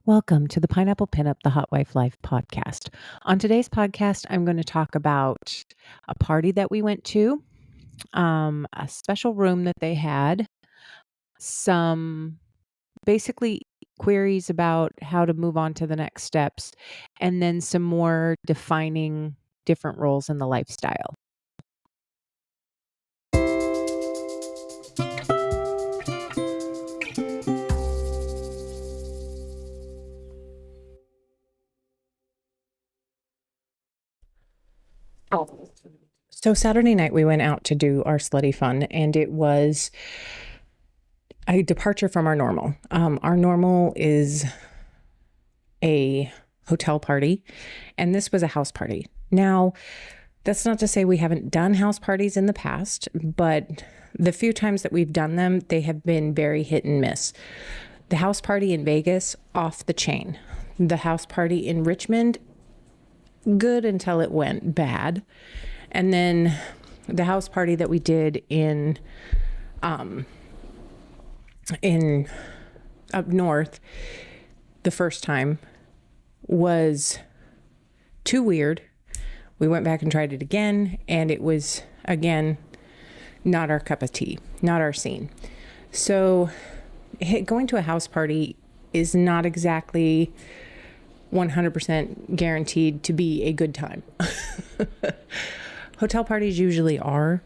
Welcome to the Pineapple Pinup, the Hot Wife Life podcast. On today's podcast, I'm going to talk about a party that we went to, a special room that they had, some basically queries about how to move on to the next steps, and then some more defining different roles in the lifestyle. So Saturday night we went out to do our slutty fun, and it was a departure from our normal. Our normal is a hotel party, and this was a house party. Now, that's not to say we haven't done house parties in the past, but the few times that we've done them, they have been very hit and miss. The house party in Vegas, off the chain. The house party in Richmond, good until it went bad. And then the house party that we did in up north the first time was too weird. We went back and tried it again, and it was, again, not our cup of tea, not our scene. So going to a house party is not exactly 100% guaranteed to be a good time. Hotel parties usually are,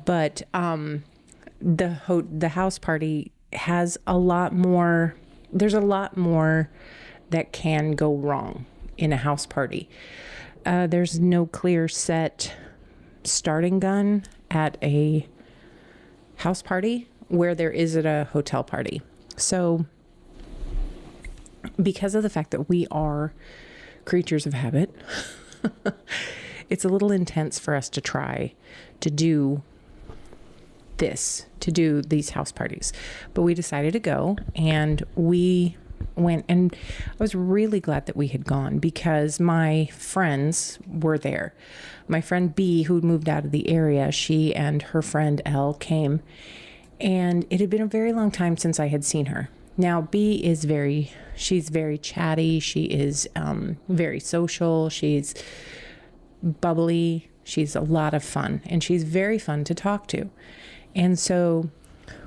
but the house party has a lot more, there's a lot more that can go wrong in a house party. There's no clear set starting gun at a house party where there is at a hotel party. So because of the fact that we are creatures of habit, it's a little intense for us to try to do these house parties. But we decided to go, and we went, and I was really glad that we had gone because my friends were there. My friend B, who moved out of the area, she and her friend L came, and it had been a very long time since I had seen her. Now, B is she's very chatty. She is very social. She's bubbly. She's a lot of fun, and she's very fun to talk to. And so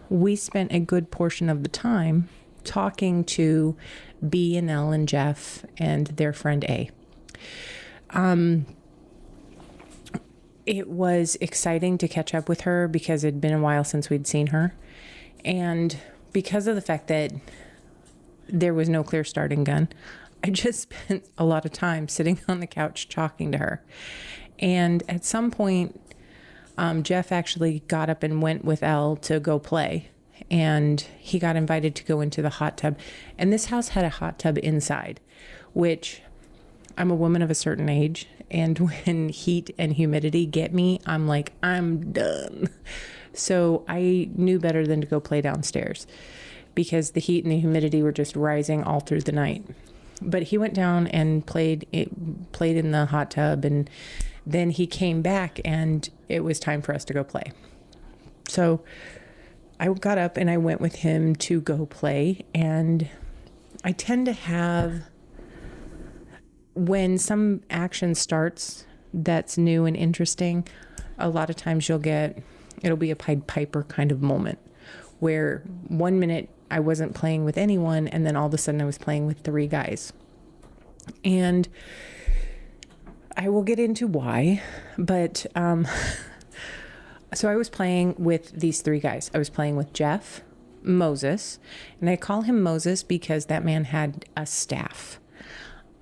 we spent a good portion of the time talking to B and L and Jeff and their friend A. It was exciting to catch up with her because it'd been a while since we'd seen her. And because of the fact that there was no clear starting gun, I just spent a lot of time sitting on the couch talking to her. And at some point, Jeff actually got up and went with Elle to go play. And he got invited to go into the hot tub. And this house had a hot tub inside, which I'm a woman of a certain age. And when heat and humidity get me, I'm like, I'm done. So I knew better than to go play downstairs because the heat and the humidity were just rising all through the night. But he went down and played in the hot tub, and then he came back, and it was time for us to go play. So I got up and I went with him to go play, and I tend to have, when some action starts that's new and interesting, a lot of times it'll be a Pied Piper kind of moment where 1 minute I wasn't playing with anyone, and then all of a sudden I was playing with 3 guys. And I will get into why, but so I was playing with these 3 guys. I was playing with Jeff, Moses, and I call him Moses because that man had a staff.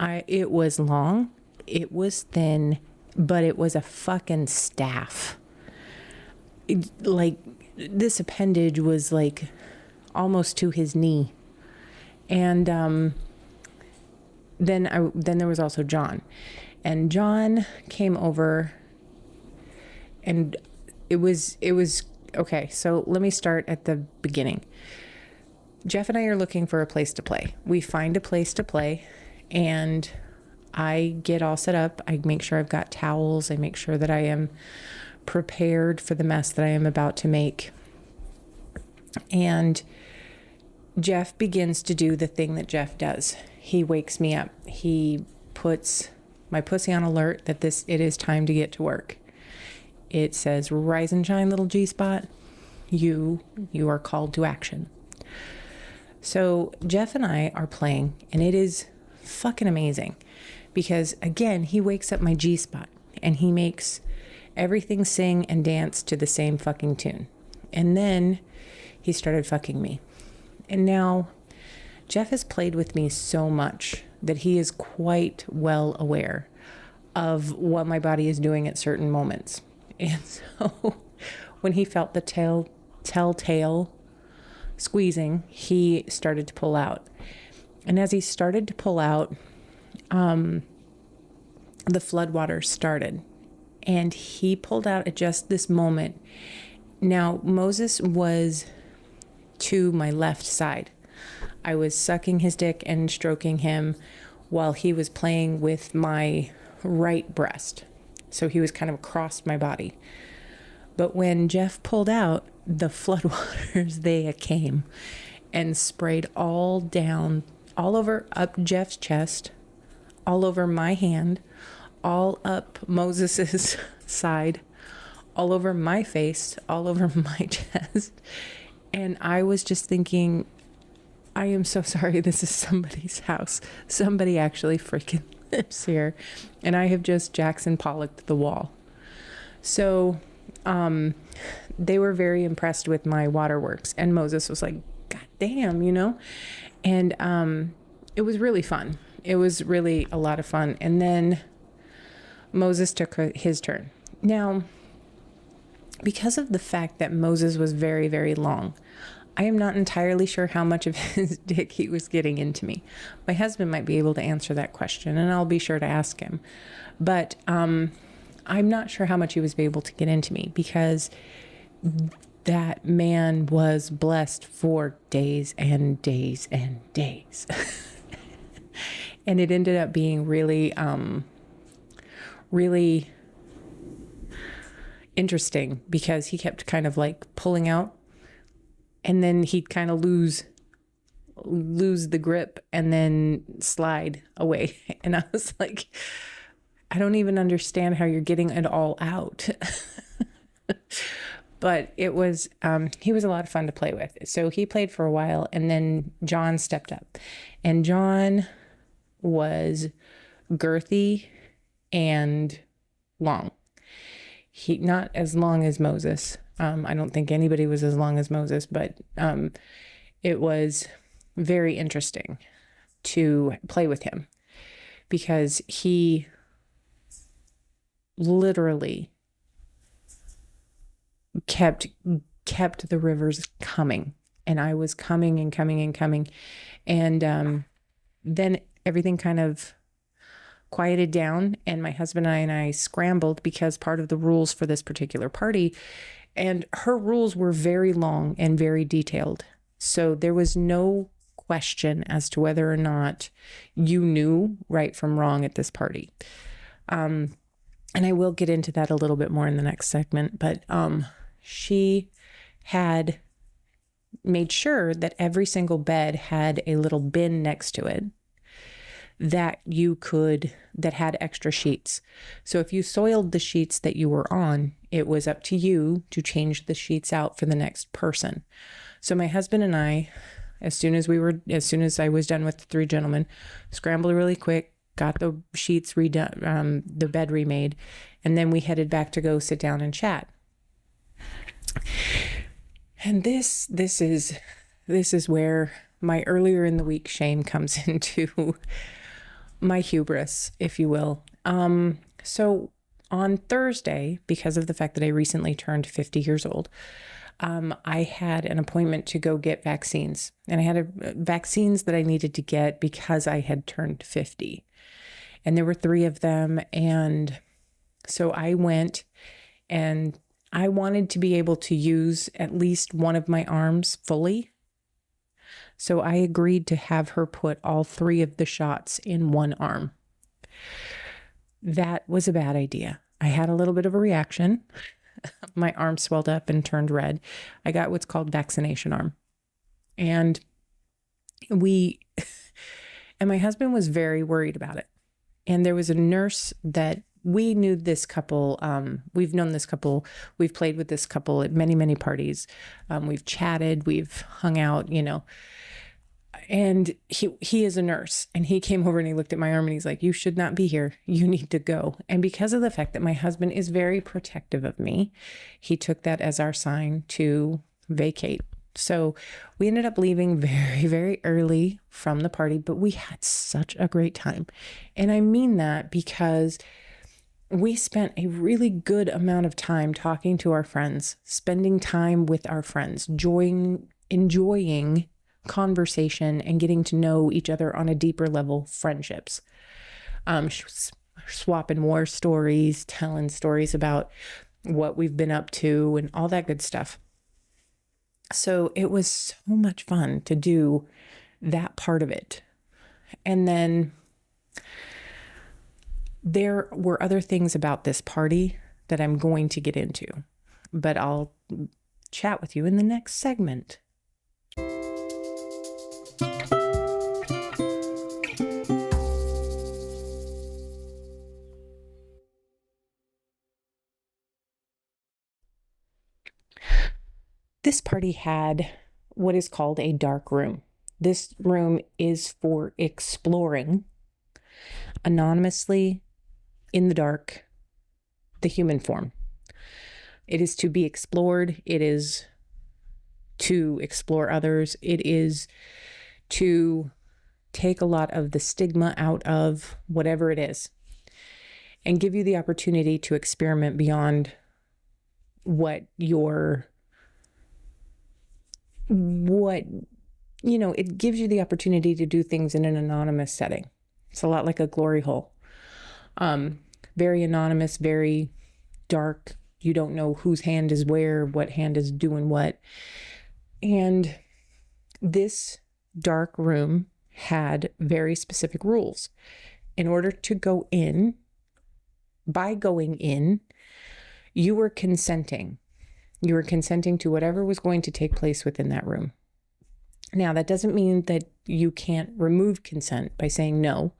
It was long, it was thin, but it was a fucking staff. This appendage was like almost to his knee. And then there was also John. And John came over, and it was okay. So let me start at the beginning. Jeff and I are looking for a place to play. We find a place to play, and I get all set up. I make sure I've got towels. I make sure that I am prepared for the mess that I am about to make. And Jeff begins to do the thing that Jeff does. He wakes me up. He puts my pussy on alert that it is time to get to work. It says, rise and shine, little G-spot. You are called to action. So Jeff and I are playing, and it is fucking amazing because, again, he wakes up my G-spot and he makes everything sing and dance to the same fucking tune. And then he started fucking me. And now Jeff has played with me so much that he is quite well aware of what my body is doing at certain moments. And so when he felt the telltale squeezing, he started to pull out. And as he started to pull out, the floodwaters started. And he pulled out at just this moment. Now, Moses was to my left side. I was sucking his dick and stroking him while he was playing with my right breast. So he was kind of across my body. But when Jeff pulled out, the floodwaters, they came and sprayed all down, all over up Jeff's chest, all over my hand, all up Moses's side, all over my face, all over my chest. And I was just thinking, I am so sorry. This is somebody's house. Somebody actually freaking lives here. And I have just Jackson Pollocked the wall. So they were very impressed with my waterworks. And Moses was like, God damn, you know? And it was really fun. It was really a lot of fun. And then Moses took his turn. Now, because of the fact that Moses was very, very long, I am not entirely sure how much of his dick he was getting into me. My husband might be able to answer that question, and I'll be sure to ask him. But I'm not sure how much he was able to get into me, because that man was blessed for days and days and days. And it ended up being really, really interesting, because he kept kind of like pulling out, and then he'd kind of lose the grip and then slide away. And I was like, I don't even understand how you're getting it all out. But it was, he was a lot of fun to play with. So he played for a while, and then John stepped up, and John was girthy and long. He, not as long as Moses. I don't think anybody was as long as Moses, but it was very interesting to play with him, because he literally kept the rivers coming, and I was coming and coming and coming. And then everything kind of quieted down, and my husband and I scrambled, because part of the rules for this particular party, and her rules were very long and very detailed. So there was no question as to whether or not you knew right from wrong at this party. And I will get into that a little bit more in the next segment, but she had made sure that every single bed had a little bin next to it that had extra sheets. So if you soiled the sheets that you were on, it was up to you to change the sheets out for the next person. So my husband and I, as soon as I was done with the three gentlemen, scrambled really quick, got the sheets redone, the bed remade, and then we headed back to go sit down and chat. And this is where my earlier in the week shame comes into my hubris, if you will. So on Thursday, because of the fact that I recently turned 50 years old, I had an appointment to go get vaccines, and I had vaccines that I needed to get because I had turned 50, and there were 3 of them. And so I went, and I wanted to be able to use at least one of my arms fully. So I agreed to have her put all 3 of the shots in one arm. That was a bad idea. I had a little bit of a reaction. My arm swelled up and turned red. I got what's called vaccination arm. And We, and my husband was very worried about it. And there was a nurse that we knew this couple. We've known this couple. We've played with this couple at many, many parties. We've chatted, we've hung out, and he is a nurse, and he came over and he looked at my arm and he's like, you should not be here. You need to go. And because of the fact that my husband is very protective of me, he took that as our sign to vacate. So we ended up leaving very, very early from the party, but we had such a great time. And I mean that because we spent a really good amount of time talking to our friends, spending time with our friends, enjoying conversation and getting to know each other on a deeper level, friendships. Swapping war stories, telling stories about what we've been up to and all that good stuff. So it was so much fun to do that part of it. And then there were other things about this party that I'm going to get into, but I'll chat with you in the next segment. This party had what is called a dark room. This room is for exploring anonymously in the dark the human form. It is to be explored. It is to explore others. It is to take a lot of the stigma out of whatever it is and give you the opportunity to experiment beyond it gives you the opportunity to do things in an anonymous setting. It's a lot like a glory hole. Very anonymous, very dark. You don't know whose hand is where, what hand is doing what. And this dark room had very specific rules. In order to go in, by going in, you were consenting. You were consenting to whatever was going to take place within that room. Now, that doesn't mean that you can't remove consent by saying no,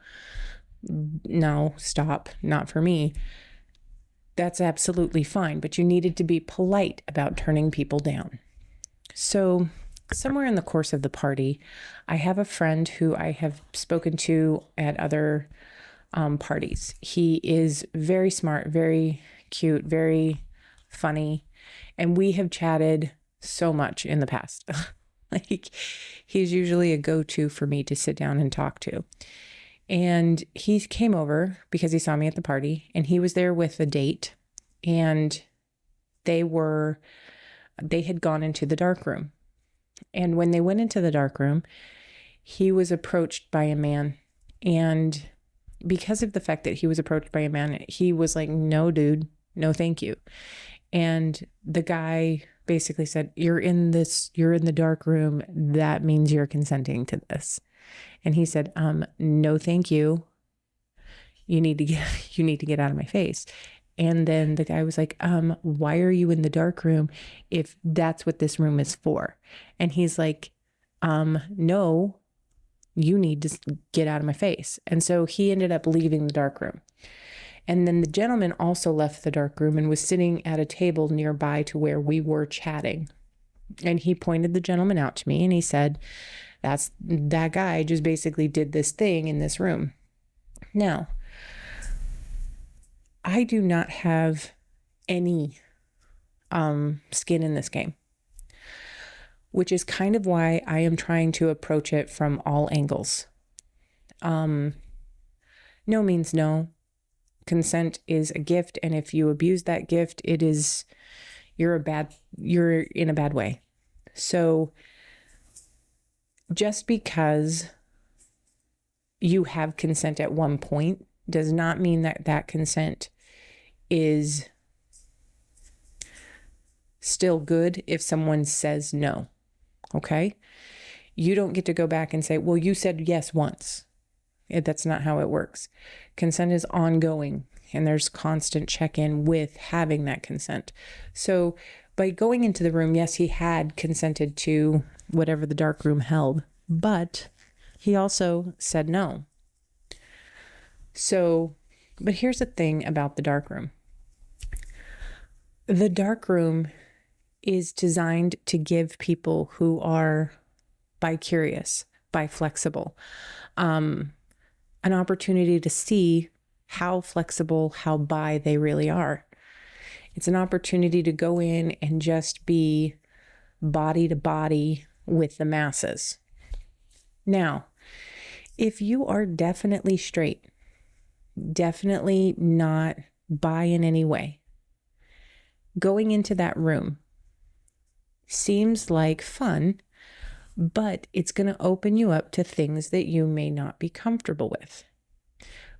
stop, not for me. That's absolutely fine, but you needed to be polite about turning people down. So somewhere in the course of the party, I have a friend who I have spoken to at other parties. He is very smart, very cute, very funny. And we have chatted so much in the past. Like, he's usually a go-to for me to sit down and talk to. And he came over because he saw me at the party, and he was there with a date, and they had gone into the dark room. And when they went into the dark room, he was approached by a man. And because of the fact that he was approached by a man, he was like, no, dude, no, thank you. And the guy basically said, you're in the dark room. That means you're consenting to this. And he said, no, thank you. You need to get out of my face. And then the guy was like, why are you in the dark room if that's what this room is for? And he's like, no, you need to get out of my face. And so he ended up leaving the dark room. And then the gentleman also left the dark room and was sitting at a table nearby to where we were chatting. And he pointed the gentleman out to me and he said, that guy just basically did this thing in this room. Now, I do not have any skin in this game, which is kind of why I am trying to approach it from all angles. No means no. Consent is a gift, and if you abuse that gift, you're in a bad way. So just because you have consent at one point does not mean that consent is still good if someone says no. Okay? You don't get to go back and say, well, you said yes once. That's not how it works. Consent is ongoing, and there's constant check-in with having that consent. So by going into the room, yes, he had consented to whatever the dark room held, but he also said no. So, but here's the thing about the dark room. The dark room is designed to give people who are bi-curious, bi-flexible, an opportunity to see how flexible, how bi they really are. It's an opportunity to go in and just be body to body with the masses. Now, if you are definitely straight, definitely not bi in any way, going into that room seems like fun, but it's going to open you up to things that you may not be comfortable with,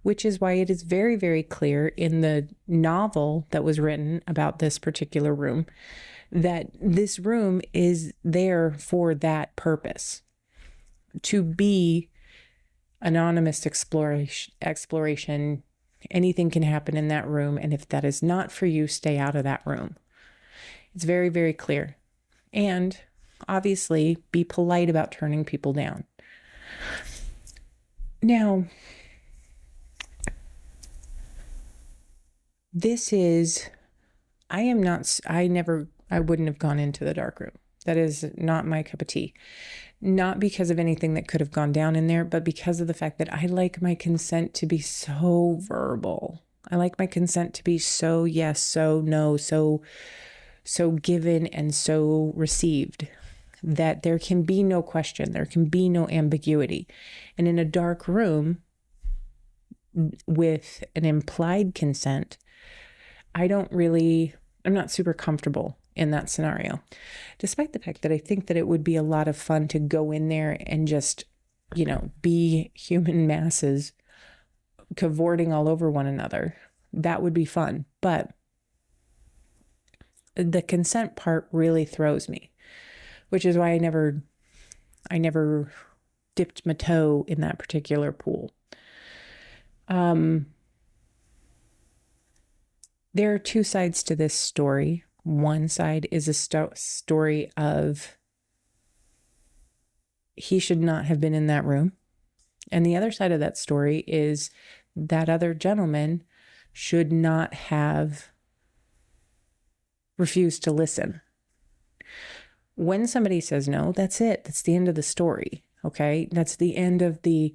which is why it is very, very clear in the novel that was written about this particular room that this room is there for that purpose, to be anonymous exploration. Anything can happen in that room, and if that is not for you, stay out of that room. It's very, very clear. And obviously, be polite about turning people down. Now, I wouldn't have gone into the dark room. That is not my cup of tea. Not because of anything that could have gone down in there, but because of the fact that I like my consent to be so verbal. I like my consent to be so yes, so no, so given and so received, that there can be no question, there can be no ambiguity. And in a dark room with an implied consent, I'm not super comfortable in that scenario, despite the fact that I think that it would be a lot of fun to go in there and just, be human masses cavorting all over one another. That would be fun. But the consent part really throws me, which is why I never dipped my toe in that particular pool. There are two sides to this story. One side is a story of he should not have been in that room. And the other side of that story is that other gentleman should not have refused to listen. When somebody says no, that's it. That's the end of the story. Okay. That's the end of you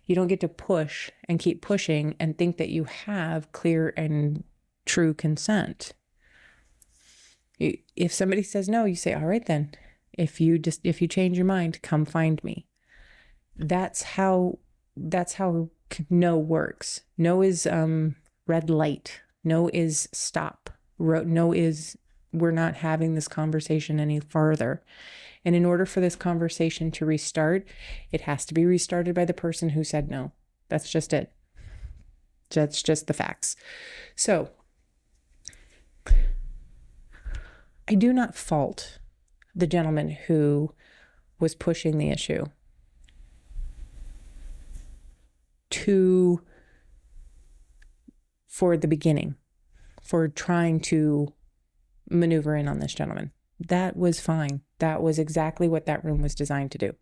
don't get to push and keep pushing and think that you have clear and true consent. If somebody says no, you say, all right, then if you change your mind, come find me. That's how no works. No is, red light. No is stop. No is, we're not having this conversation any further. And in order for this conversation to restart, it has to be restarted by the person who said no. That's just it. That's just the facts. So I do not fault the gentleman who was pushing the issue for the beginning, for trying to maneuver in on this gentleman. That was fine. That was exactly what that room was designed to do.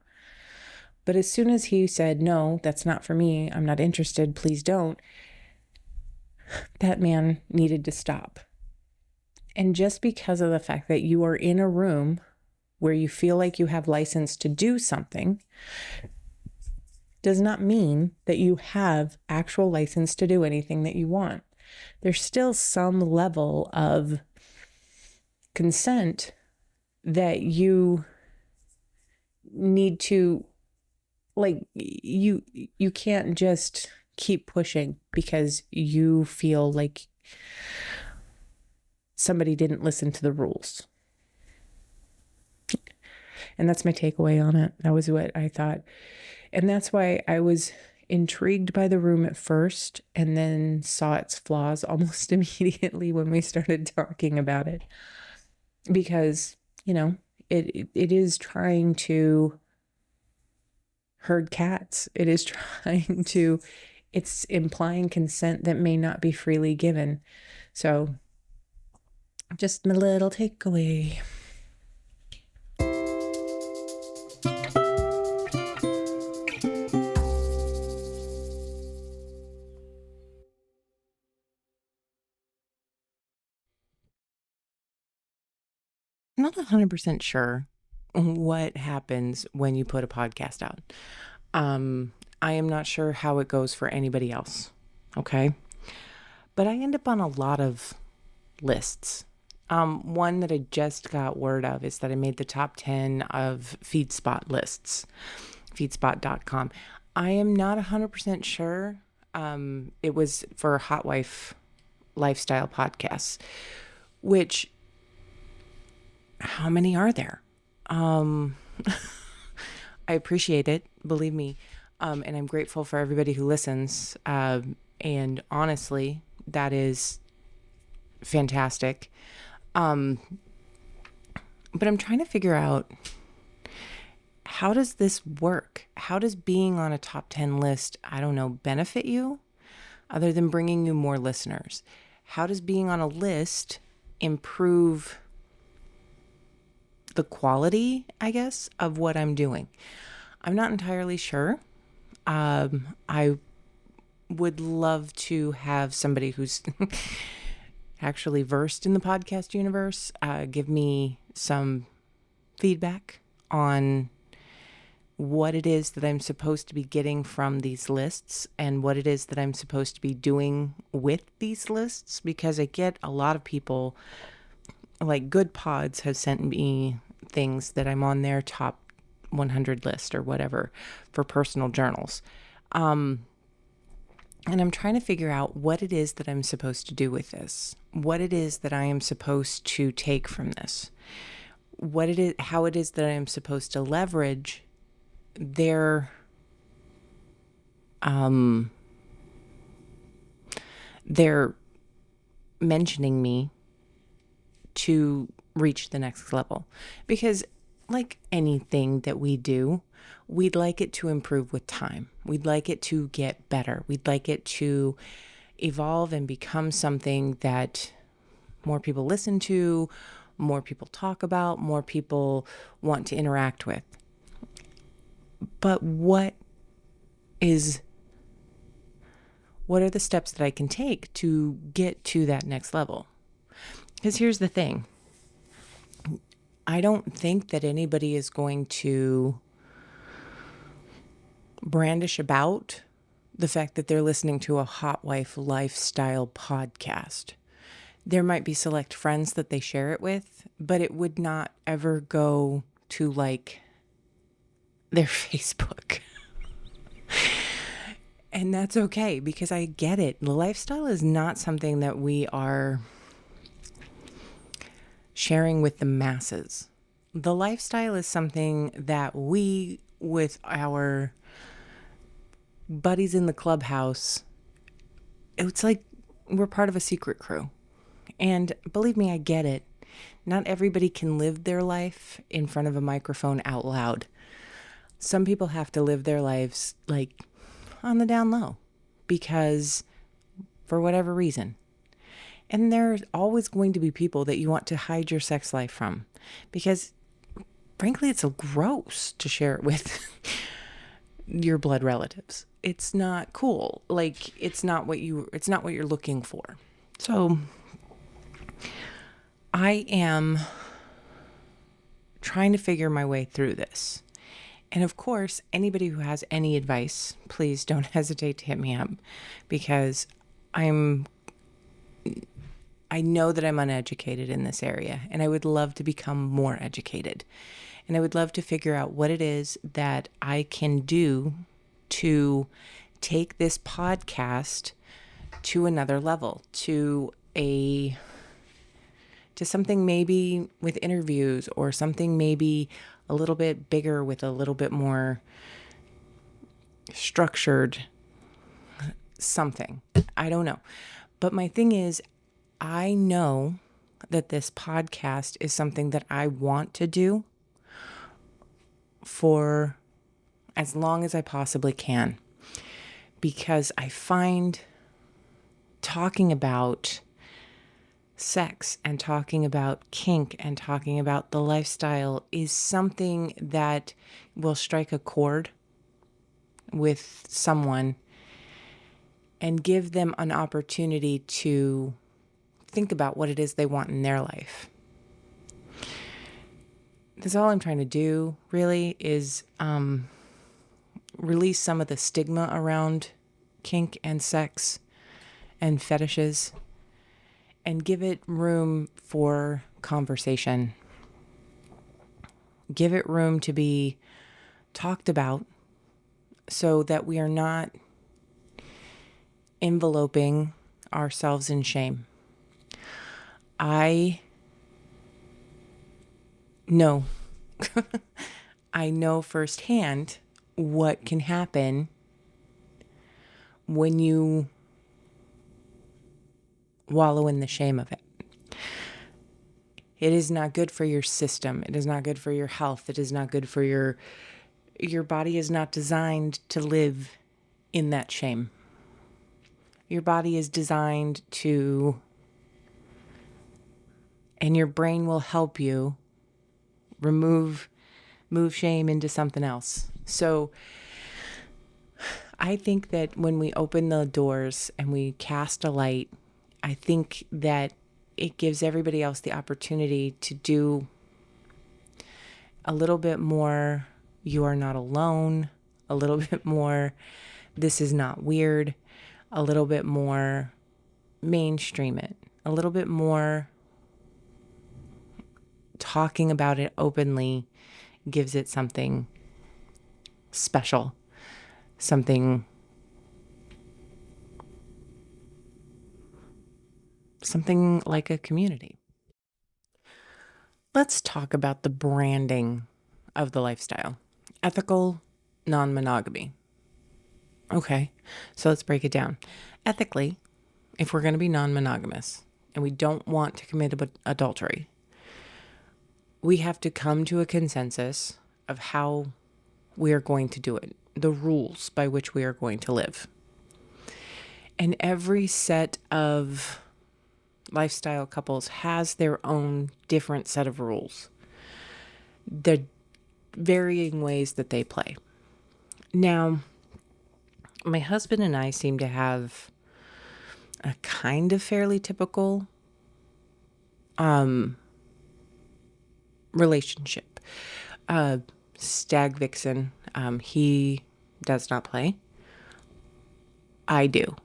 But as soon as he said, no, that's not for me, I'm not interested, please don't, that man needed to stop. And just because of the fact that you are in a room where you feel like you have license to do something does not mean that you have actual license to do anything that you want. There's still some level of consent that you need to, you can't just keep pushing because you feel like somebody didn't listen to the rules. And that's my takeaway on it. That was what I thought. And that's why I was intrigued by the room at first and then saw its flaws almost immediately when we started talking about it. Because, it is trying to herd cats. It's implying consent that may not be freely given. So just my little takeaway. not 100% sure what happens when you put a podcast out. I am not sure how it goes for anybody else. Okay. But I end up on a lot of lists. One that I just got word of is that I made the top 10 of FeedSpot lists, feedspot.com. I am not 100% sure. It was for Hot Wife lifestyle podcasts, which, how many are there? I appreciate it, believe me. And I'm grateful for everybody who listens. And honestly, that is fantastic. But I'm trying to figure out, how does this work? How does being on a top 10 list, I don't know, benefit you other than bringing you more listeners? How does being on a list improve the quality, I guess, of what I'm doing? I'm not entirely sure. I would love to have somebody who's actually versed in the podcast universe give me some feedback on what it is that I'm supposed to be getting from these lists and what it is that I'm supposed to be doing with these lists, because I get a lot of people, like Good Pods have sent me things that I'm on their top 100 list or whatever for personal journals. And I'm trying to figure out what it is that I'm supposed to do with this, what it is that I am supposed to take from this, what it is, how it is that I am supposed to leverage their mentioning me to reach the next level. Because like anything that we do, we'd like it to improve with time. We'd like it to get better. We'd like it to evolve and become something that more people listen to, more people talk about, more people want to interact with. But what are the steps that I can take to get to that next level? Because here's the thing. I don't think that anybody is going to brandish about the fact that they're listening to a Hot Wife lifestyle podcast. There might be select friends that they share it with, but it would not ever go to like their Facebook. And that's okay, because I get it. The lifestyle is not something that we are sharing with the masses. The lifestyle is something that we, with our buddies in the clubhouse, it's like we're part of a secret crew. And believe me, I get it. Not everybody can live their life in front of a microphone out loud. Some people have to live their lives like on the down low because for whatever reason. And there's always going to be people that you want to hide your sex life from, because frankly, it's so gross to share it with your blood relatives. It's not cool. Like it's not what you're looking for. So I am trying to figure my way through this. And of course, anybody who has any advice, please don't hesitate to hit me up, because I know that I'm uneducated in this area, and I would love to become more educated. And I would love to figure out what it is that I can do to take this podcast to another level, to something maybe with interviews, or something maybe a little bit bigger with a little bit more structured something. I don't know. But my thing is, I know that this podcast is something that I want to do for as long as I possibly can, because I find talking about sex and talking about kink and talking about the lifestyle is something that will strike a chord with someone and give them an opportunity to think about what it is they want in their life. That's all I'm trying to do, really, is release some of the stigma around kink and sex and fetishes and give it room for conversation. Give it room to be talked about so that we are not enveloping ourselves in shame. I know, I know firsthand what can happen when you wallow in the shame of it. It is not good for your system. It is not good for your health. It is not good for your body is not designed to live in that shame. Your body is designed to, and your brain will help you move shame into something else. So I think that when we open the doors and we cast a light, I think that it gives everybody else the opportunity to do a little bit more, you are not alone, a little bit more, this is not weird, a little bit more mainstream it, a little bit more talking about it openly gives it something special, something like a community. Let's talk about the branding of the lifestyle. Ethical non-monogamy. Okay, so let's break it down. Ethically, if we're going to be non-monogamous and we don't want to commit adultery, we have to come to a consensus of how we are going to do it, the rules by which we are going to live. And every set of lifestyle couples has their own different set of rules. The varying ways that they play. Now, my husband and I seem to have a kind of fairly typical relationship. Stag vixen, he does not play. I do.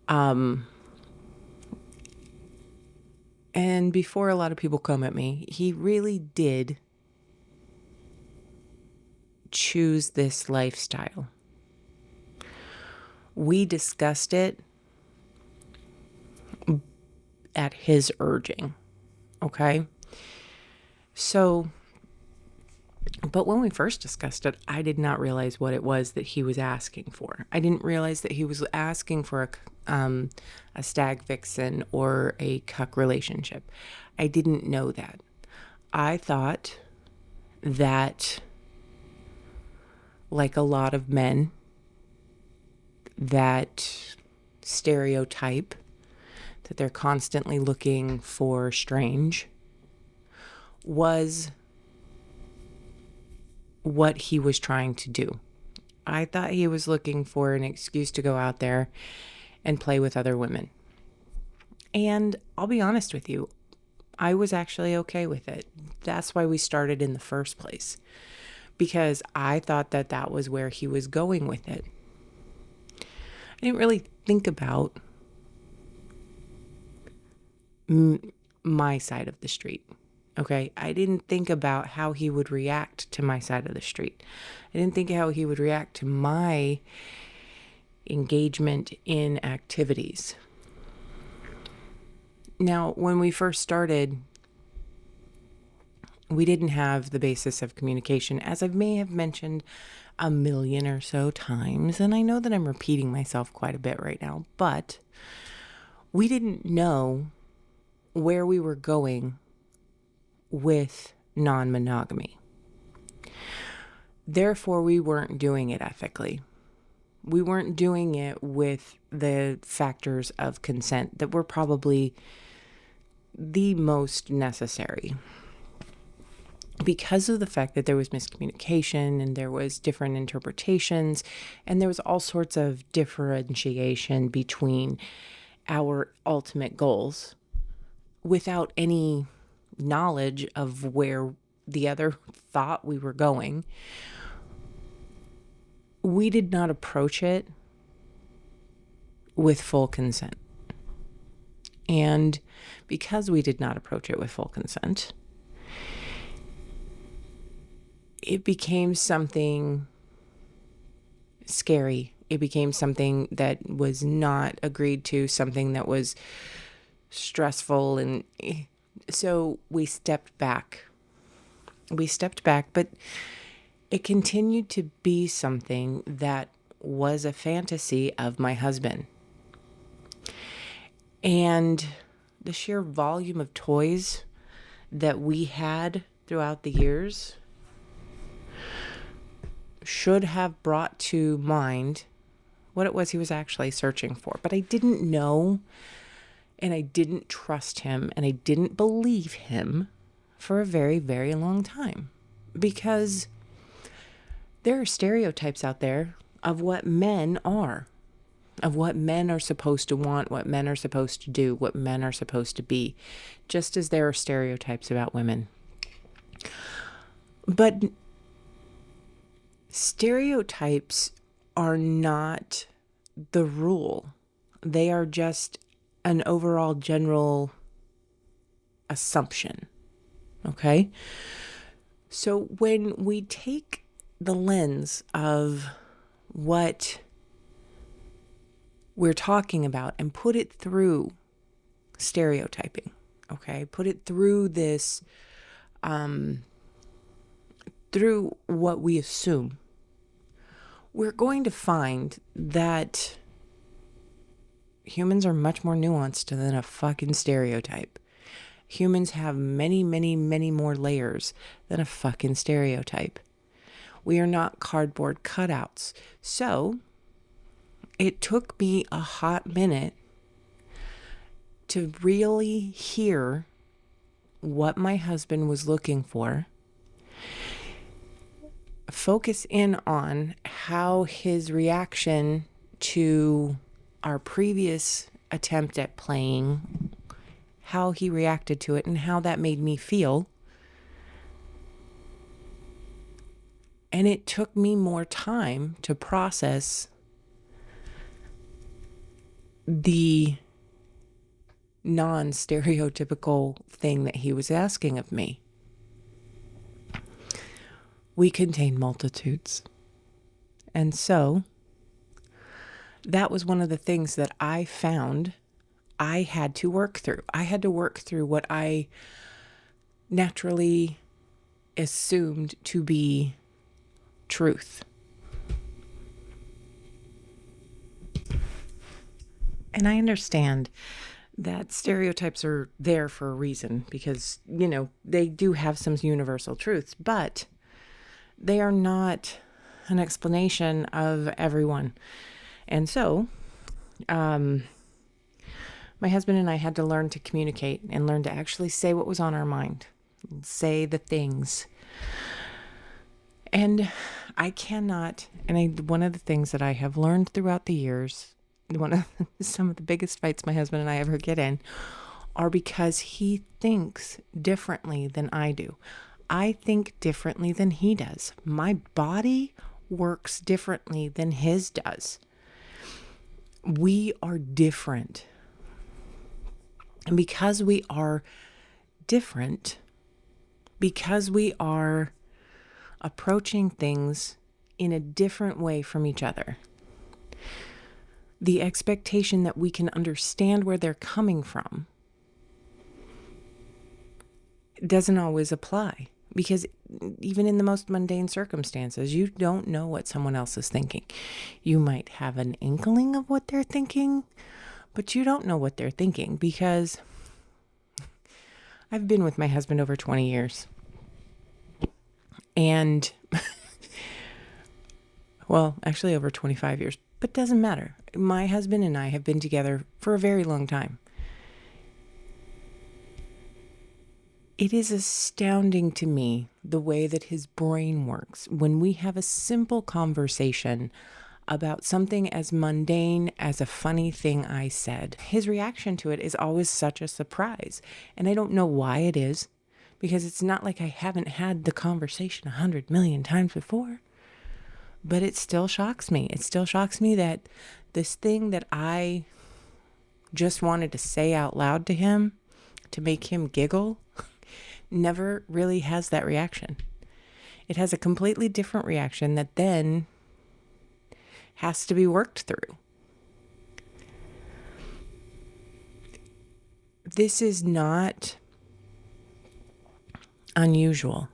And before a lot of people come at me, he really did choose this lifestyle. We discussed it at his urging. Okay? So, but when we first discussed it, I did not realize what it was that he was asking for. I didn't realize that he was asking for a stag vixen or a cuck relationship. I didn't know that. I thought that, like a lot of men, that stereotype that they're constantly looking for strange was what he was trying to do. I thought he was looking for an excuse to go out there and play with other women. And I'll be honest with you, I was actually okay with it. That's why we started in the first place, because I thought that that was where he was going with it. I didn't really think about my side of the street. Okay, I didn't think about how he would react to my side of the street. I didn't think how he would react to my engagement in activities. Now, when we first started, we didn't have the basis of communication, as I may have mentioned a million or so times, and I know that I'm repeating myself quite a bit right now, but we didn't know where we were going with non-monogamy. Therefore, we weren't doing it ethically. We weren't doing it with the factors of consent that were probably the most necessary. Because of the fact that there was miscommunication and there was different interpretations and there was all sorts of differentiation between our ultimate goals without any knowledge of where the other thought we were going, we did not approach it with full consent. And because we did not approach it with full consent, it became something scary. It became something that was not agreed to, something that was stressful. And so we stepped back. But it continued to be something that was a fantasy of my husband. And the sheer volume of toys that we had throughout the years should have brought to mind what it was he was actually searching for. But I didn't know, and I didn't trust him, and I didn't believe him for a very, very long time. Because there are stereotypes out there of what men are, of what men are supposed to want, what men are supposed to do, what men are supposed to be, just as there are stereotypes about women. But stereotypes are not the rule. They are just an overall general assumption. Okay? So when we take the lens of what we're talking about and put it through stereotyping, okay? Put it through this, through what we assume, we're going to find that humans are much more nuanced than a fucking stereotype. Humans have many, many, many more layers than a fucking stereotype. We are not cardboard cutouts. So it took me a hot minute to really hear what my husband was looking for, focus in on how his reaction to our previous attempt at playing, how he reacted to it, and how that made me feel. And it took me more time to process the non-stereotypical thing that he was asking of me. We contain multitudes. And so that was one of the things that I found I had to work through. I had to work through what I naturally assumed to be truth. And I understand that stereotypes are there for a reason because, you know, they do have some universal truths, but they are not an explanation of everyone. And so, my husband and I had to learn to communicate and learn to actually say what was on our mind, say the things. And I cannot, one of the things that I have learned throughout the years, some of the biggest fights my husband and I ever get in are because he thinks differently than I do. I think differently than he does. My body works differently than his does. We are different. And because we are different, because we are approaching things in a different way from each other, the expectation that we can understand where they're coming from doesn't always apply. Because even in the most mundane circumstances, you don't know what someone else is thinking. You might have an inkling of what they're thinking, but you don't know what they're thinking because I've been with my husband over 20 years. And, well, actually over 25 years, but doesn't matter. My husband and I have been together for a very long time. It is astounding to me the way that his brain works when we have a simple conversation about something as mundane as a funny thing I said. His reaction to it is always such a surprise. And I don't know why it is. because it's not like I haven't had the conversation 100 million times before, but it still shocks me. It still shocks me that this thing that I just wanted to say out loud to him to make him giggle never really has that reaction. It has a completely different reaction that then has to be worked through. This is not unusual.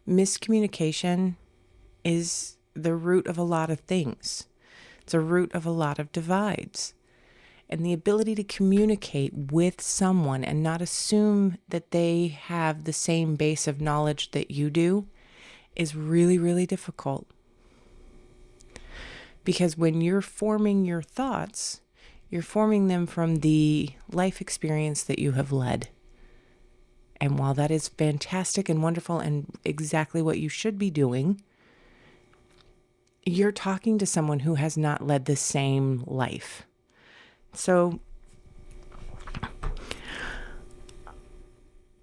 Miscommunication is the root of a lot of things. It's a root of a lot of divides. And the ability to communicate with someone and not assume that they have the same base of knowledge that you do is really, really difficult. Because when you're forming your thoughts, you're forming them from the life experience that you have led. And while that is fantastic and wonderful and exactly what you should be doing, you're talking to someone who has not led the same life. So,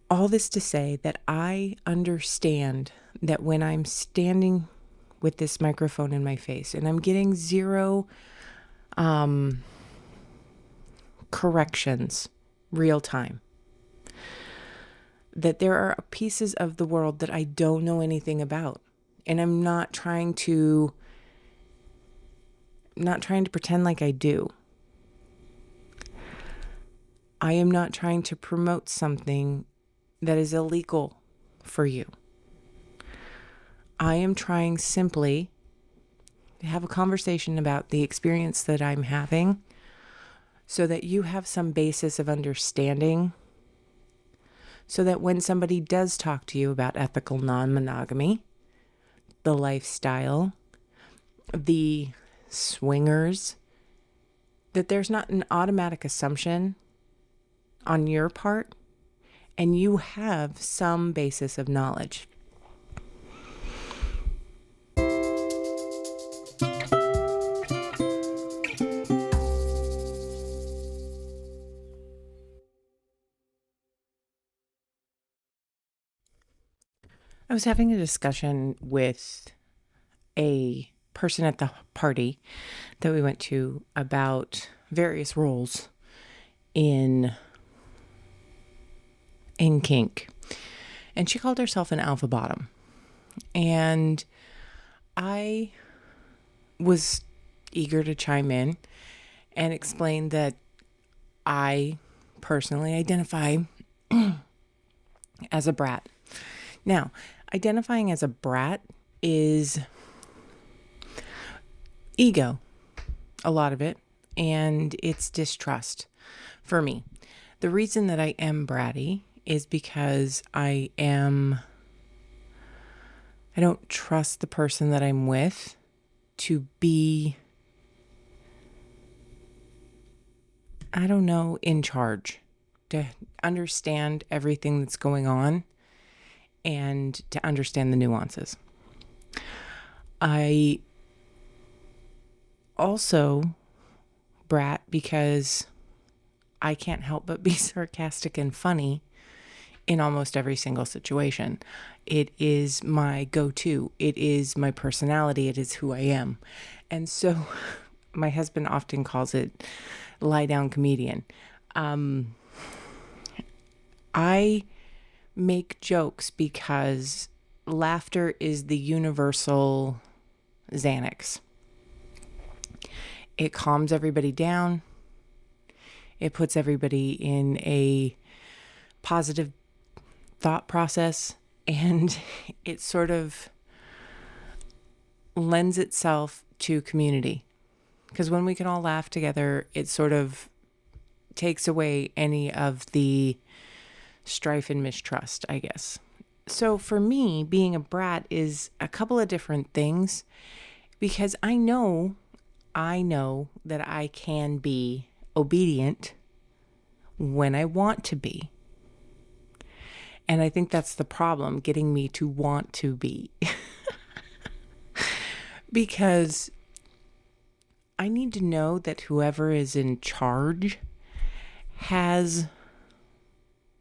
all this to say that I understand that when I'm standing with this microphone in my face and I'm getting zero corrections real time, that there are pieces of the world that I don't know anything about. And I'm not trying to pretend like I do. I am not trying to promote something that is illegal for you. I am trying simply to have a conversation about the experience that I'm having so that you have some basis of understanding, so that when somebody does talk to you about ethical non-monogamy, the lifestyle, the swingers, that there's not an automatic assumption on your part, and you have some basis of knowledge. I was having a discussion with a person at the party that we went to about various roles in kink. And she called herself an alpha bottom. And I was eager to chime in and explain that I personally identify as a brat. Now, identifying as a brat is ego, a lot of it, and it's distrust for me. The reason that I am bratty is because I don't trust the person that I'm with to be, in charge, to understand everything that's going on and to understand the nuances. I also brat because I can't help but be sarcastic and funny in almost every single situation. It is my go-to. It is my personality. It is who I am. And so my husband often calls it lie down comedian. I make jokes because laughter is the universal Xanax. It calms everybody down. It puts everybody in a positive thought process, and it sort of lends itself to community. Because when we can all laugh together, it sort of takes away any of the strife and mistrust, I guess. So for me, being a brat is a couple of different things, because I know that I can be obedient when I want to be. And I think that's the problem, getting me to want to be. Because I need to know that whoever is in charge has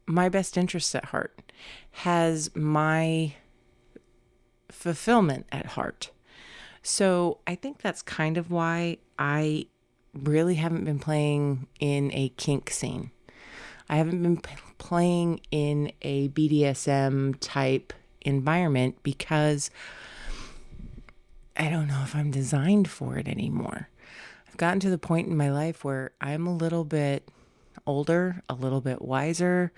my best interests at heart, has my fulfillment at heart. So I think that's kind of why I really haven't been playing in a kink scene. I haven't been playing in a BDSM type environment because I don't know if I'm designed for it anymore. I've gotten to the point in my life where I'm a little bit older, a little bit wiser,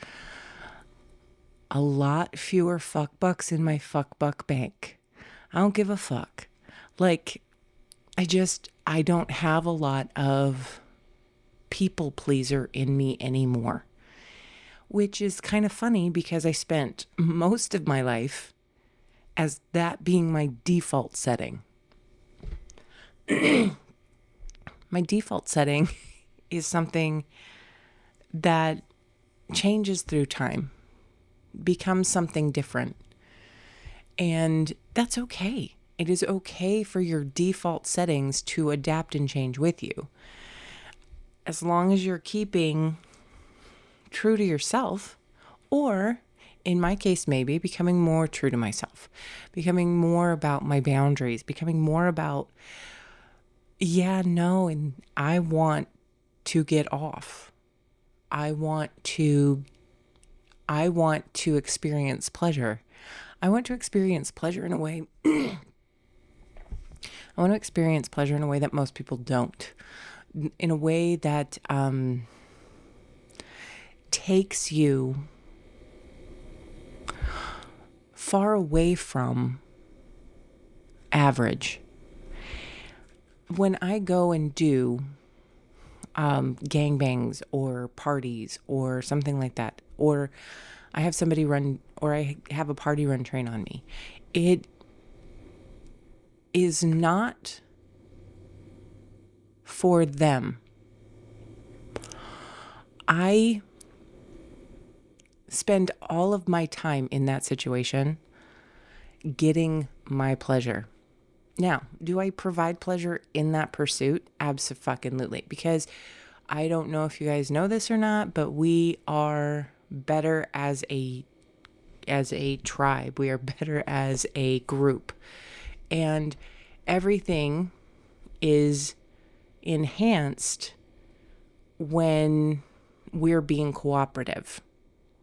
a lot fewer fuck bucks in my fuck buck bank. I don't give a fuck. Like, I don't have a lot of people pleaser in me anymore. Which is kind of funny because I spent most of my life as that being my default setting. My default setting is something that changes through time, becomes something different. And that's okay. It is okay for your default settings to adapt and change with you. As long as you're keeping true to yourself, or in my case, maybe becoming more true to myself, becoming more about my boundaries, becoming more about, and I want to get off. I want to experience pleasure. I want to experience pleasure in a way. I want to experience pleasure in a way that most people don't. In a way that takes you far away from average. When I go and do gangbangs or parties or something like that, or I have somebody run, or I have a party run train on me, it is not for them. I spend all of my time in that situation getting my pleasure. Now, do I provide pleasure in that pursuit? Absolutely. Because I don't know if you guys know this or not, but we are better as a tribe. We are better as a group. And everything is enhanced when we're being cooperative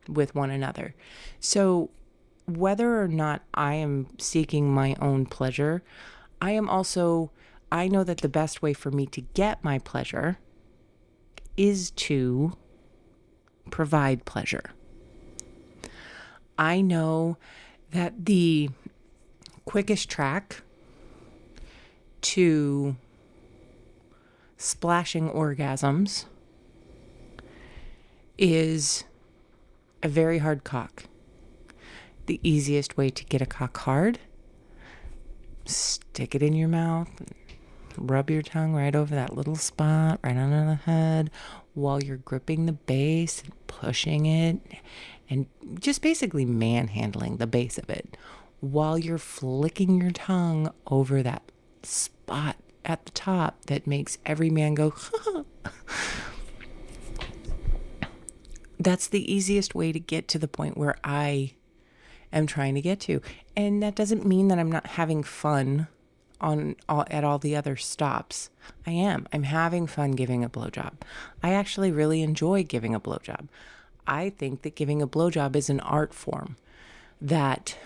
with one another. So whether or not I am seeking my own pleasure, I know that the best way for me to get my pleasure is to provide pleasure. I know that the quickest track to splashing orgasms is a very hard cock. The easiest way to get a cock hard, stick it in your mouth, rub your tongue right over that little spot, right under the head, while you're gripping the base, pushing it, and just basically manhandling the base of it, while you're flicking your tongue over that spot at the top that makes every man go, That's the easiest way to get to the point where I am trying to get to. And that doesn't mean that I'm not having fun at all the other stops. I am. I'm having fun giving a blowjob. I actually really enjoy giving a blowjob. I think that giving a blowjob is an art form that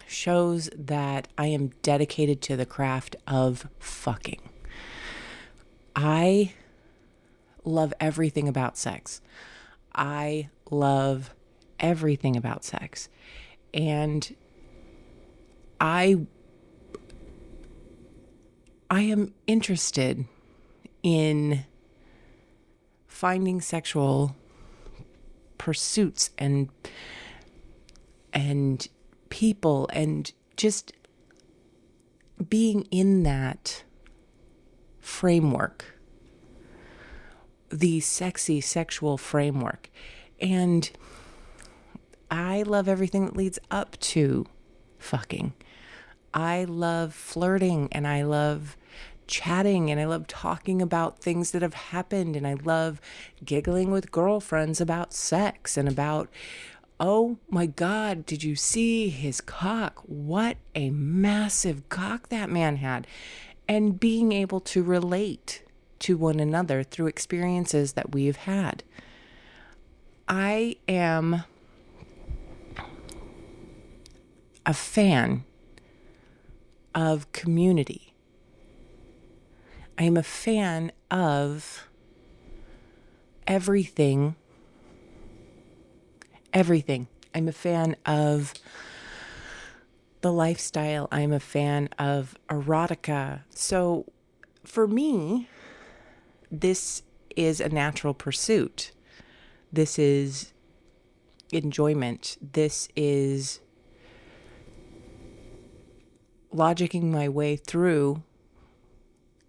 shows that I am dedicated to the craft of fucking. I love everything about sex. I love everything about sex. And I am interested in finding sexual pursuits and people and just being in that framework, the sexy sexual framework. And I love everything that leads up to fucking. I love flirting and I love chatting and I love talking about things that have happened. And I love giggling with girlfriends about sex and about, oh my God, did you see his cock? What a massive cock that man had. And being able to relate to one another through experiences that we've had. I am a fan of community. I am a fan of everything. Everything. I'm a fan of the lifestyle. I'm a fan of erotica. So for me, this is a natural pursuit. This is enjoyment. This is logicking my way through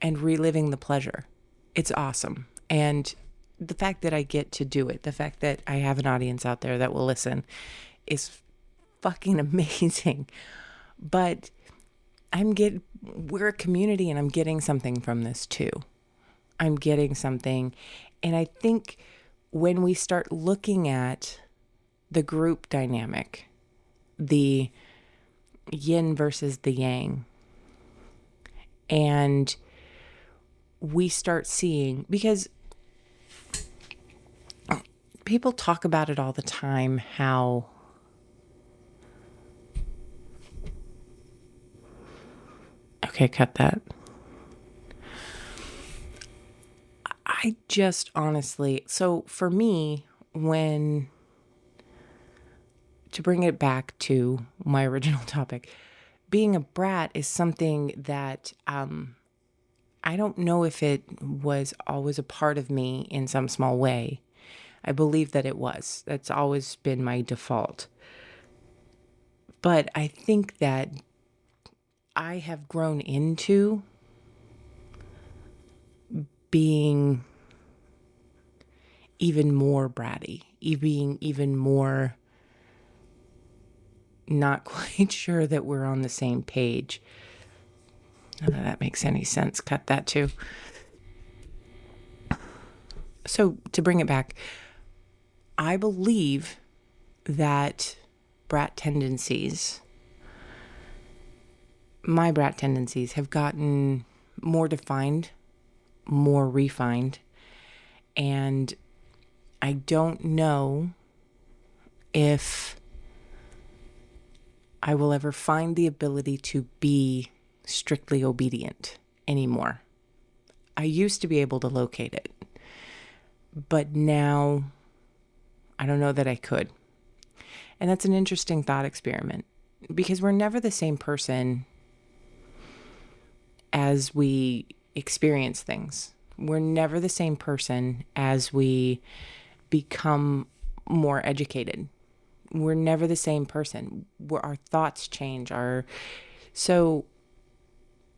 and reliving the pleasure. It's awesome. And the fact that I get to do it, the fact that I have an audience out there that will listen is fucking amazing. But we're a community and I'm getting something from this too. I'm getting something. And I think when we start looking at the group dynamic, the yin versus the yang, and we start seeing, because people talk about it all the time, how okay, cut that. I just honestly, so for me, to bring it back to my original topic, being a brat is something that I don't know if it was always a part of me in some small way. I believe that it was. That's always been my default. But I think that I have grown into being even more bratty, being even more not quite sure that we're on the same page. None of that makes any sense. Cut that too. So to bring it back, I believe that my brat tendencies have gotten more defined, more refined, and I don't know if I will ever find the ability to be strictly obedient anymore. I used to be able to locate it, but now I don't know that I could. And that's an interesting thought experiment, because we're never the same person as we experience things. We're never the same person as we become more educated. We're never the same person. Our thoughts change. So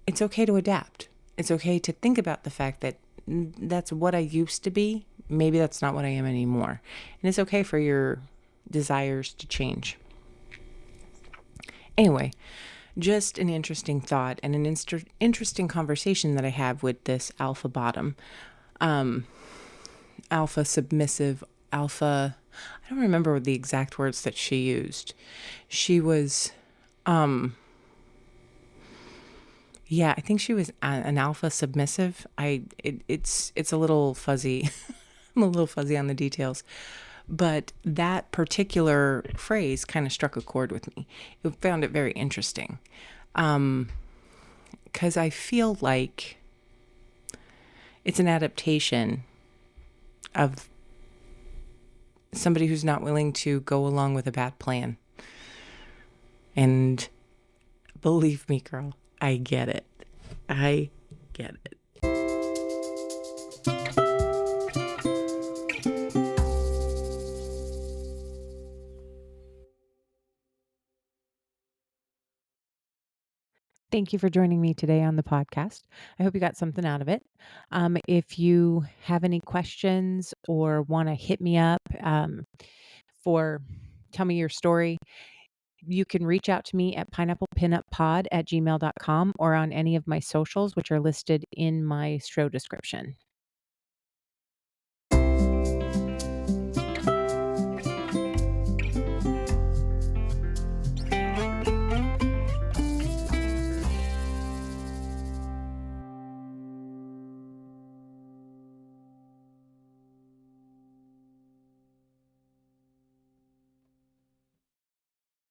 it's okay to adapt. It's okay to think about the fact that that's what I used to be. Maybe that's not what I am anymore. And it's okay for your desires to change. Anyway, just an interesting thought and an interesting conversation that I have with this alpha bottom, alpha submissive, alpha. I don't remember the exact words that she used. She was, yeah, I think she was an alpha submissive. It's a little fuzzy. I'm a little fuzzy on the details. But that particular phrase kind of struck a chord with me. I found it very interesting. Because I feel like it's an adaptation of somebody who's not willing to go along with a bad plan. And believe me, girl, I get it. I get it. Thank you for joining me today on the podcast. I hope you got something out of it. If you have any questions or want to hit me up for tell me your story, You can reach out to me at pineapplepinuppod@gmail.com or on any of my socials, which are listed in my show description.